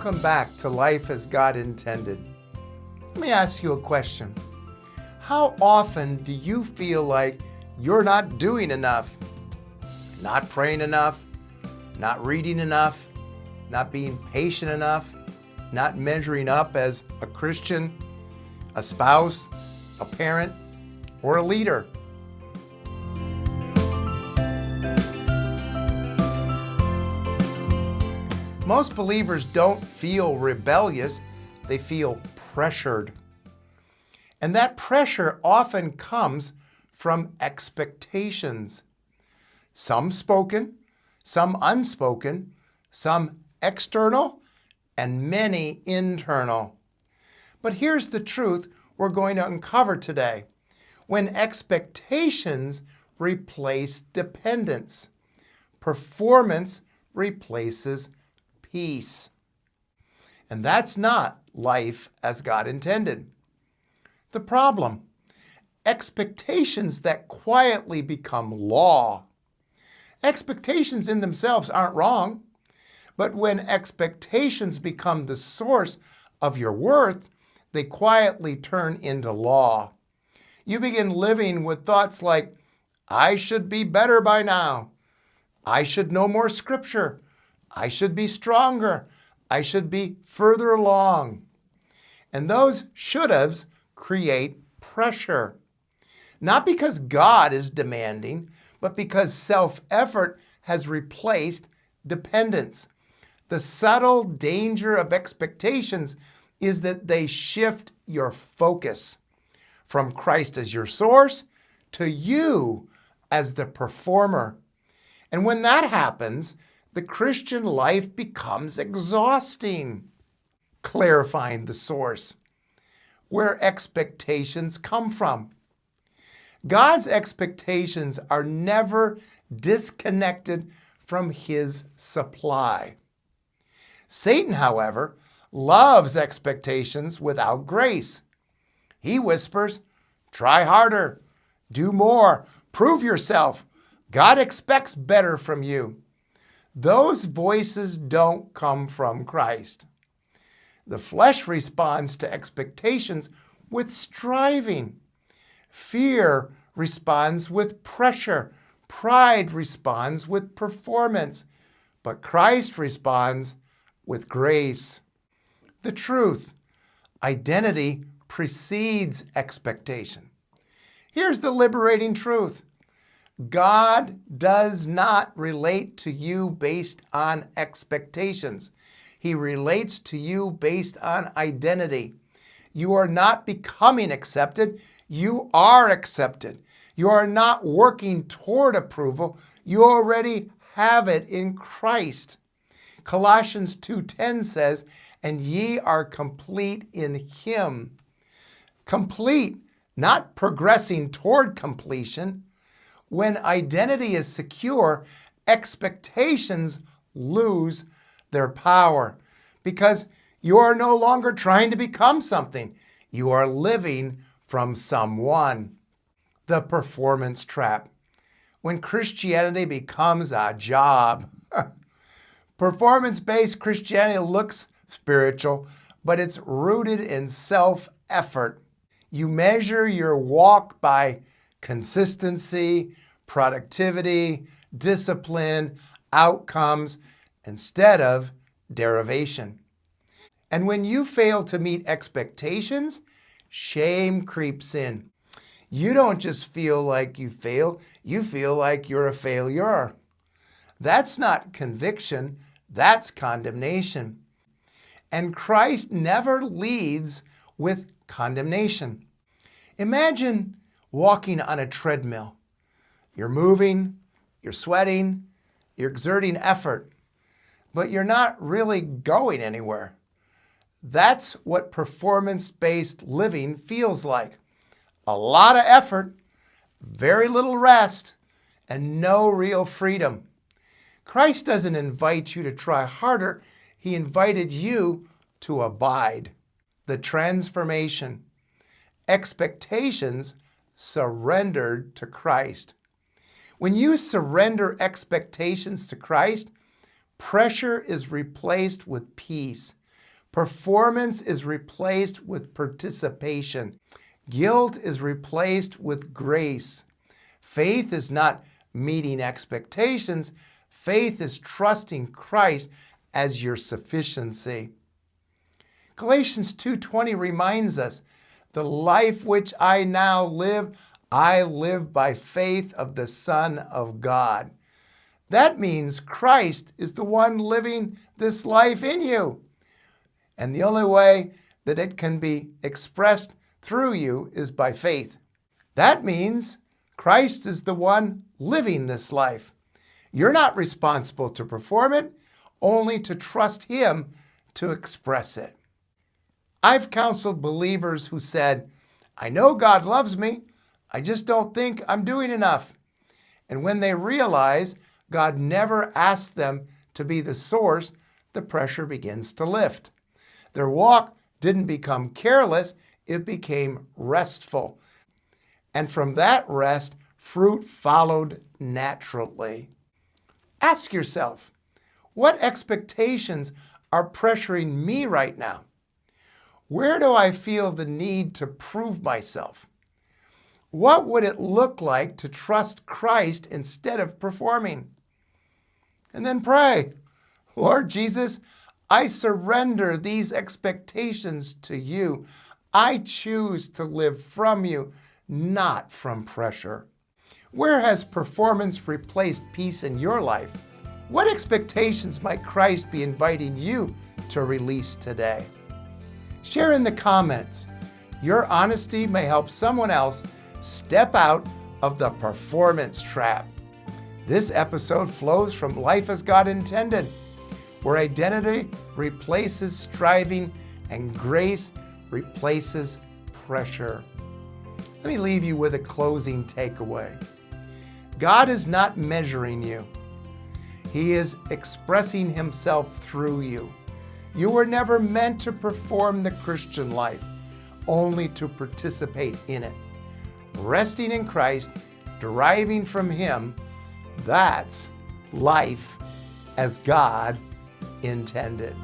Welcome back to Life as God Intended. Let me ask you a question. How often do you feel like you're not doing enough? Not praying enough? Not reading enough? Not being patient enough? Not measuring up as a Christian, a spouse, a parent, or a leader? Most believers don't feel rebellious, they feel pressured. And that pressure often comes from expectations. Some spoken, some unspoken, some external, and many internal. But here's the truth we're going to uncover today. When expectations replace dependence, performance replaces peace. And that's not life as God intended. The problem, expectations that quietly become law. Expectations in themselves aren't wrong, but when expectations become the source of your worth, they quietly turn into law. You begin living with thoughts like, I should be better by now. I should know more scripture. I should be stronger. I should be further along. And those should-haves create pressure. Not because God is demanding, but because self-effort has replaced dependence. The subtle danger of expectations is that they shift your focus from Christ as your source to you as the performer. And when that happens, the Christian life becomes exhausting. Clarifying the source, where expectations come from. God's expectations are never disconnected from His supply. Satan, however, loves expectations without grace. He whispers, try harder, do more, prove yourself. God expects better from you. Those voices don't come from Christ. The flesh responds to expectations with striving. Fear responds with pressure. Pride responds with performance. But Christ responds with grace. The truth, identity precedes expectation. Here's the liberating truth. God does not relate to you based on expectations. He relates to you based on identity. You are not becoming accepted. You are accepted. You are not working toward approval. You already have it in Christ. Colossians 2:10 says, and ye are complete in Him. Complete, not progressing toward completion. When identity is secure, expectations lose their power because you are no longer trying to become something. You are living from someone. The performance trap. When Christianity becomes a job. Performance-based Christianity looks spiritual, but it's rooted in self-effort. You measure your walk by consistency, productivity, discipline, outcomes, instead of derivation. And when you fail to meet expectations, shame creeps in. You don't just feel like you failed, you feel like you're a failure. That's not conviction, that's condemnation. And Christ never leads with condemnation. Imagine walking on a treadmill. You're moving, you're sweating, you're exerting effort, but you're not really going anywhere. That's what performance-based living feels like. A lot of effort, very little rest, and no real freedom. Christ doesn't invite you to try harder. He invited you to abide. The transformation. Expectations surrendered to Christ. When you surrender expectations to Christ, pressure is replaced with peace. Performance is replaced with participation. Guilt is replaced with grace. Faith is not meeting expectations. Faith is trusting Christ as your sufficiency. Galatians 2:20 reminds us, "The life which I now live, I live by faith of the Son of God." That means Christ is the one living this life in you. And the only way that it can be expressed through you is by faith. That means Christ is the one living this life. You're not responsible to perform it, only to trust Him to express it. I've counseled believers who said, "I know God loves me, I just don't think I'm doing enough." And when they realize God never asked them to be the source, the pressure begins to lift. Their walk didn't become careless, it became restful. And from that rest, fruit followed naturally. Ask yourself, what expectations are pressuring me right now? Where do I feel the need to prove myself? What would it look like to trust Christ instead of performing? And then pray, "Lord Jesus, I surrender these expectations to you. I choose to live from you, not from pressure." Where has performance replaced peace in your life? What expectations might Christ be inviting you to release today? Share in the comments. Your honesty may help someone else step out of the performance trap. This episode flows from Life as God Intended, where identity replaces striving and grace replaces pressure. Let me leave you with a closing takeaway. God is not measuring you. He is expressing Himself through you. You were never meant to perform the Christian life, only to participate in it. Resting in Christ, deriving from Him, that's life as God intended.